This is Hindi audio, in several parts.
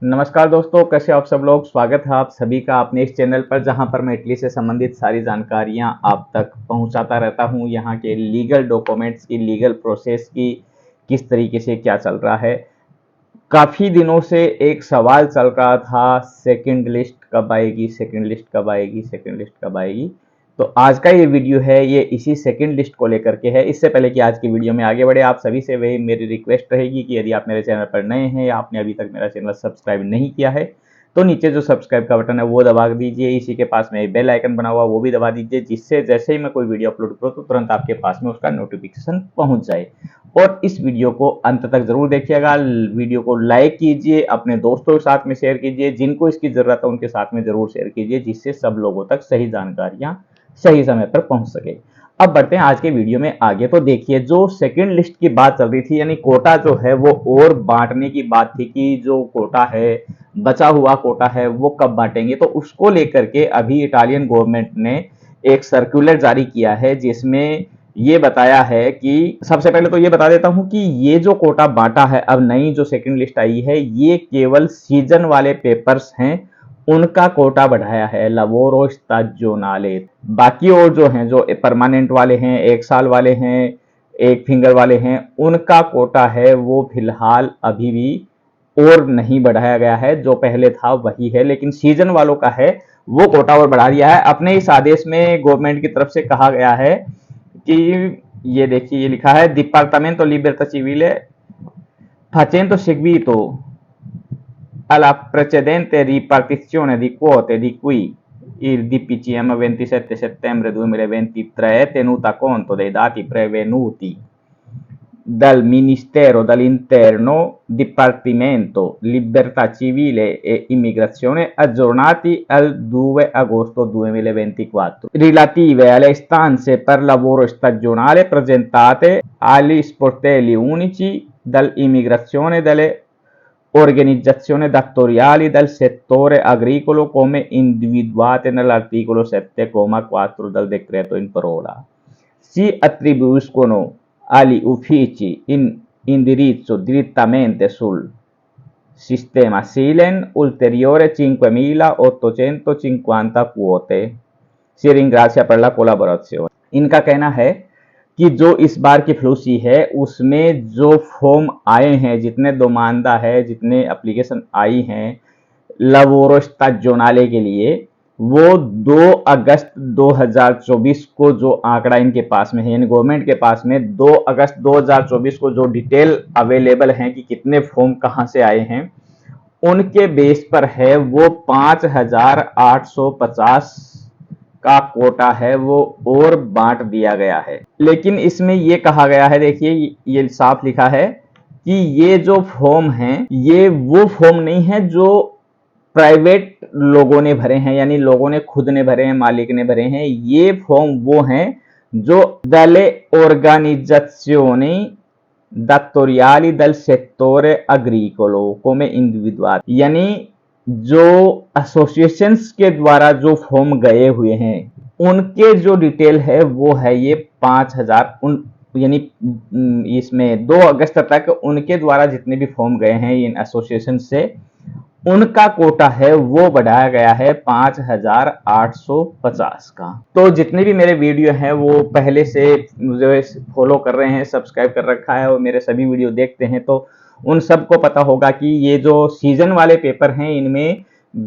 नमस्कार दोस्तों, कैसे आप सब लोग। स्वागत है आप सभी का अपने इस चैनल पर, जहां पर मैं इटली से संबंधित सारी जानकारियां आप तक पहुंचाता रहता हूं। यहां के लीगल डॉक्यूमेंट्स की, लीगल प्रोसेस की, किस तरीके से क्या चल रहा है। काफी दिनों से एक सवाल चल रहा था, सेकंड लिस्ट कब आएगी, सेकंड लिस्ट कब आएगी, सेकंड लिस्ट कब आएगी। तो आज का ये वीडियो है, ये इसी सेकंड लिस्ट को लेकर के है। इससे पहले कि आज की वीडियो में आगे बढ़े, आप सभी से वही मेरी रिक्वेस्ट रहेगी कि यदि आप मेरे चैनल पर नए हैं या आपने अभी तक मेरा चैनल सब्सक्राइब नहीं किया है तो नीचे जो सब्सक्राइब का बटन है वो दबा दीजिए। इसी के पास में बेल आइकन बना हुआ वो भी दबा दीजिए, जिससे जैसे ही मैं कोई वीडियो अपलोड करूँ तो तुरंत आपके पास में उसका नोटिफिकेशन पहुंच जाए। और इस वीडियो को अंत तक जरूर देखिएगा। वीडियो को लाइक कीजिए, अपने दोस्तों के साथ में शेयर कीजिए, जिनको इसकी जरूरत है उनके साथ में जरूर शेयर कीजिए, जिससे सब लोगों तक सही जानकारियां सही समय पर पहुंच सके। अब बढ़ते हैं आज के वीडियो में आगे। तो देखिए, जो सेकंड लिस्ट की बात चल रही थी, यानी कोटा जो है वो और बांटने की बात थी कि जो कोटा है, बचा हुआ कोटा है, वो कब बांटेंगे। तो उसको लेकर के अभी इटालियन गवर्नमेंट ने एक सर्कुलर जारी किया है, जिसमें ये बताया है कि सबसे पहले तो ये बता देता हूं कि ये जो कोटा बांटा है, अब नई जो सेकंड लिस्ट आई है, ये केवल सीजन वाले पेपर्स हैं, उनका कोटा बढ़ाया है, लवोरो स्टाजियोनाले। बाकी और जो हैं, जो परमानेंट वाले हैं, एक साल वाले हैं, एक फिंगर वाले हैं, उनका कोटा है वो फिलहाल अभी भी और नहीं बढ़ाया गया है। जो पहले था वही है, लेकिन सीजन वालों का है वो कोटा और बढ़ा दिया है। अपने इस आदेश में गवर्नमेंट की तरफ से कहा गया है कि ये देखिए, ये लिखा है, डिपार्टामेंटो लिबर्tà civile facendo seguito alla precedente ripartizione di quote di cui il DPCM 27 settembre 2023, tenuta conto dei dati prevenuti dal Ministero dell'Interno, Dipartimento Libertà Civile e Immigrazione, aggiornati al 2 agosto 2024, relative alle istanze per lavoro stagionale presentate agli sportelli unici dall'immigrazione delle organizzazioni datoriali del settore agricolo come individuate nell'articolo 7,4 del decreto in parola. Si attribuiscono agli uffici in indirizzo direttamente sul sistema SILEN ulteriore 5.850 quote. Si ringrazia per la collaborazione। इनका कहना है कि जो इस बार की फ्लूसी है उसमें जो फॉर्म आए हैं, जितने दोमानदा है, जितने एप्लीकेशन आई हैं लवोरो स्टाजियोनाले के लिए, वो 2 अगस्त 2024 को जो आंकड़ा इनके पास में है, यानी गवर्नमेंट के पास में 2 अगस्त 2024 को जो डिटेल अवेलेबल हैं कि कितने फॉर्म कहां से आए हैं, उनके बेस पर है वो 5,850 का कोटा है वो और बांट दिया गया है। लेकिन इसमें ये कहा गया है, देखिए ये साफ लिखा है कि ये जो फॉर्म हैं ये वो फॉर्म नहीं है जो प्राइवेट लोगों ने भरे हैं, यानी लोगों ने खुद ने भरे हैं, मालिक ने भरे हैं। ये फॉर्म वो हैं जो dalle organizzazioni datoriali del settore agricolo come individuati, यानी जो एसोसिएशंस के द्वारा जो फॉर्म गए हुए हैं उनके जो डिटेल है वो है ये 5,000। यानी इसमें 2 अगस्त तक उनके द्वारा जितने भी फॉर्म गए हैं इन एसोसिएशन से, उनका कोटा है वो बढ़ाया गया है 5,850 का। तो जितने भी मेरे वीडियो हैं वो पहले से मुझे फॉलो कर रहे हैं, सब्सक्राइब कर रखा है और मेरे सभी वीडियो देखते हैं, तो उन सबको पता होगा कि ये जो सीजन वाले पेपर हैं इनमें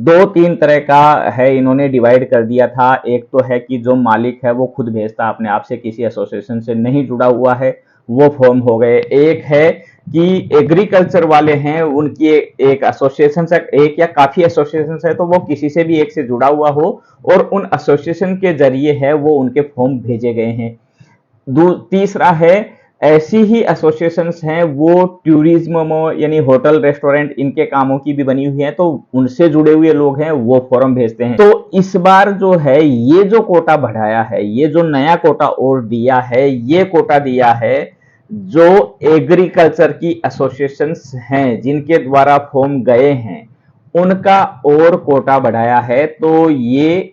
2-3 तरह का है, इन्होंने डिवाइड कर दिया था। एक तो है कि जो मालिक है वो खुद भेजता अपने आप से, किसी एसोसिएशन से नहीं जुड़ा हुआ है, वो फॉर्म हो गए। एक है कि एग्रीकल्चर वाले हैं, उनकी एक एसोसिएशन से, एक या काफी एसोसिएशन है, तो वो किसी से भी एक से जुड़ा हुआ हो और उन एसोसिएशन के जरिए है वो उनके फॉर्म भेजे गए हैं। तीसरा है, ऐसी ही एसोसिएशंस हैं वो टूरिज्म यानी होटल रेस्टोरेंट इनके कामों की भी बनी हुई है, तो उनसे जुड़े हुए लोग हैं वो फॉर्म भेजते हैं। तो इस बार जो है ये जो कोटा बढ़ाया है, ये जो नया कोटा और दिया है, ये कोटा दिया है जो एग्रीकल्चर की एसोसिएशंस हैं जिनके द्वारा फॉर्म गए हैं, उनका और कोटा बढ़ाया है। तो ये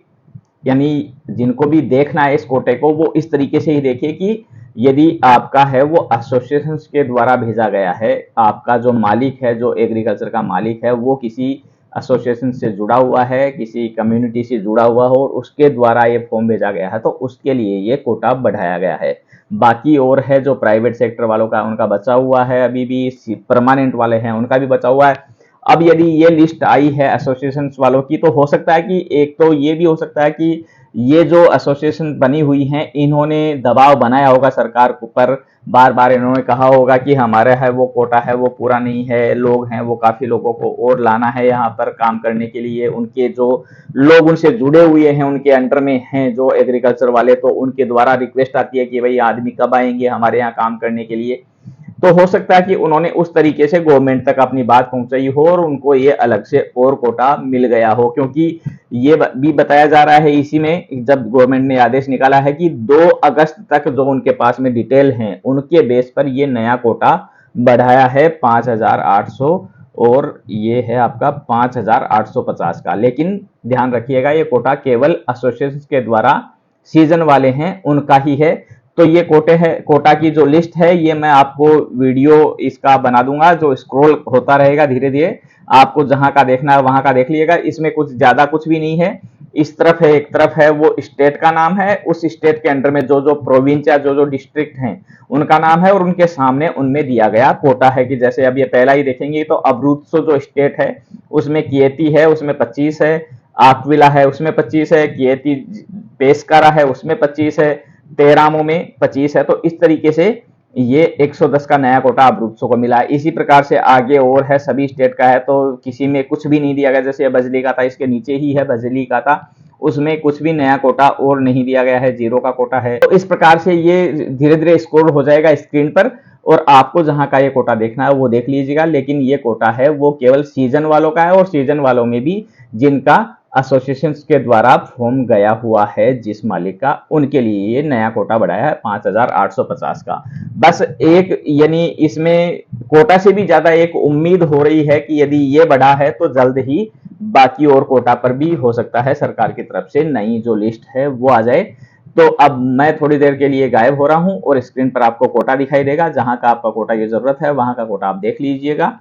यानी जिनको भी देखना है इस कोटे को वो इस तरीके से ही देखिए कि यदि आपका है वो एसोसिएशन के द्वारा भेजा गया है, आपका जो मालिक है, जो एग्रीकल्चर का मालिक है, वो किसी एसोसिएशन से जुड़ा हुआ है, किसी कम्युनिटी से जुड़ा हुआ हो और उसके द्वारा ये फॉर्म भेजा गया है, तो उसके लिए ये कोटा बढ़ाया गया है। बाकी और है जो प्राइवेट सेक्टर वालों का, उनका बचा हुआ है, अभी भी परमानेंट वाले हैं उनका भी बचा हुआ है। अब यदि ये लिस्ट आई है एसोसिएशन वालों की, तो हो सकता है कि एक तो ये भी हो सकता है कि ये जो एसोसिएशन बनी हुई हैं, इन्होंने दबाव बनाया होगा सरकार पर, बार बार इन्होंने कहा होगा कि हमारा है वो कोटा है वो पूरा नहीं है, लोग हैं वो काफी लोगों को और लाना है यहाँ पर काम करने के लिए, उनके जो लोग उनसे जुड़े हुए हैं, उनके अंडर में हैं जो एग्रीकल्चर वाले, तो उनके द्वारा रिक्वेस्ट आती है कि भाई आदमी कब आएंगे हमारे यहाँ काम करने के लिए। तो हो सकता है कि उन्होंने उस तरीके से गवर्नमेंट तक अपनी बात पहुंचाई हो और उनको ये अलग से और कोटा मिल गया हो, क्योंकि ये भी बताया जा रहा है इसी में, जब गवर्नमेंट ने आदेश निकाला है कि 2 अगस्त तक जो उनके पास में डिटेल हैं उनके बेस पर ये नया कोटा बढ़ाया है 5,800 और ये है आपका 5,850 का। लेकिन ध्यान रखिएगा ये कोटा केवल एसोसिएशन के द्वारा सीजन वाले हैं उनका ही है। तो ये कोटा की जो लिस्ट है ये मैं आपको वीडियो इसका बना दूंगा, जो स्क्रॉल होता रहेगा धीरे धीरे, आपको जहां का देखना है वहां का देख लीजिएगा। इसमें कुछ ज्यादा कुछ भी नहीं है, इस तरफ है, एक तरफ है वो स्टेट का नाम है, उस स्टेट के अंडर में जो जो प्रोविंस या जो जो डिस्ट्रिक्ट हैं उनका नाम है और उनके सामने उनमें दिया गया कोटा है। कि जैसे अब ये पहला ही देखेंगे तो अब्रुत्सो जो स्टेट है उसमें किएती है, उसमें 25 है, आक्विला है उसमें 25 है, किएती पेस्कारा है उसमें 25 है, तेरामो में 25 है। तो इस तरीके से ये 110 का नया कोटा अब्रुत्सो को मिला है। इसी प्रकार से आगे और है, सभी स्टेट का है, तो किसी में कुछ भी नहीं दिया गया। जैसे बजली का था, इसके नीचे ही है बजली का था, उसमें कुछ भी नया कोटा और नहीं दिया गया है, 0 का कोटा है। तो इस प्रकार से ये धीरे धीरे स्क्रॉल हो जाएगा स्क्रीन पर और आपको जहां का ये कोटा देखना है वो देख लीजिएगा। लेकिन ये कोटा है वो केवल सीजन वालों का है और सीजन वालों में भी जिनका एसोसिएशन के द्वारा फॉर्म गया हुआ है जिस मालिक का, उनके लिए ये नया कोटा बढ़ाया है 5,850 का। बस एक यानी इसमें कोटा से भी ज्यादा एक उम्मीद हो रही है कि यदि ये बढ़ा है तो जल्द ही बाकी और कोटा पर भी हो सकता है सरकार की तरफ से नई जो लिस्ट है वो आ जाए। तो अब मैं थोड़ी देर के लिए गायब हो रहा हूं और स्क्रीन पर आपको कोटा दिखाई देगा, जहां का आपका कोटा की जरूरत है वहां का कोटा आप देख लीजिएगा।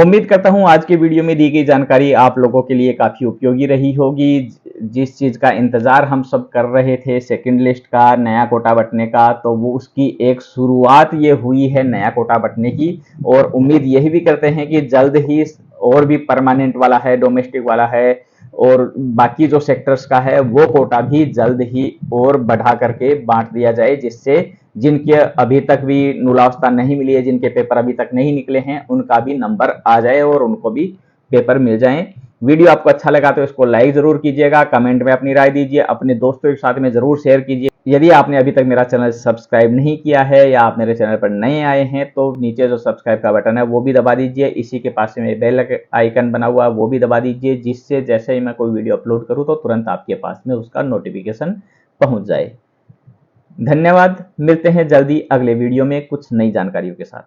उम्मीद करता हूं आज की वीडियो में दी गई जानकारी आप लोगों के लिए काफ़ी उपयोगी रही होगी। जिस चीज़ का इंतज़ार हम सब कर रहे थे सेकंड लिस्ट का, नया कोटा बँटने का, तो वो उसकी एक शुरुआत ये हुई है नया कोटा बँटने की। और उम्मीद यही भी करते हैं कि जल्द ही और भी परमानेंट वाला है, डोमेस्टिक वाला है और बाकी जो सेक्टर्स का है वो कोटा भी जल्द ही और बढ़ा करके बांट दिया जाए, जिससे जिनके अभी तक भी मूलावस्था नहीं मिली है, जिनके पेपर अभी तक नहीं निकले हैं, उनका भी नंबर आ जाए और उनको भी पेपर मिल जाए। वीडियो आपको अच्छा लगा तो इसको लाइक जरूर कीजिएगा, कमेंट में अपनी राय दीजिए, अपने दोस्तों के साथ में जरूर शेयर कीजिए। यदि आपने अभी तक मेरा चैनल सब्सक्राइब नहीं किया है या आप मेरे चैनल पर नए आए हैं तो नीचे जो सब्सक्राइब का बटन है वो भी दबा दीजिए। इसी के पास में बेल आइकन बना हुआ है वो भी दबा दीजिए, जिससे जैसे ही मैं कोई वीडियो अपलोड करूं तो तुरंत आपके पास में उसका नोटिफिकेशन पहुंच जाए। धन्यवाद। मिलते हैं जल्दी अगले वीडियो में कुछ नई जानकारियों के साथ।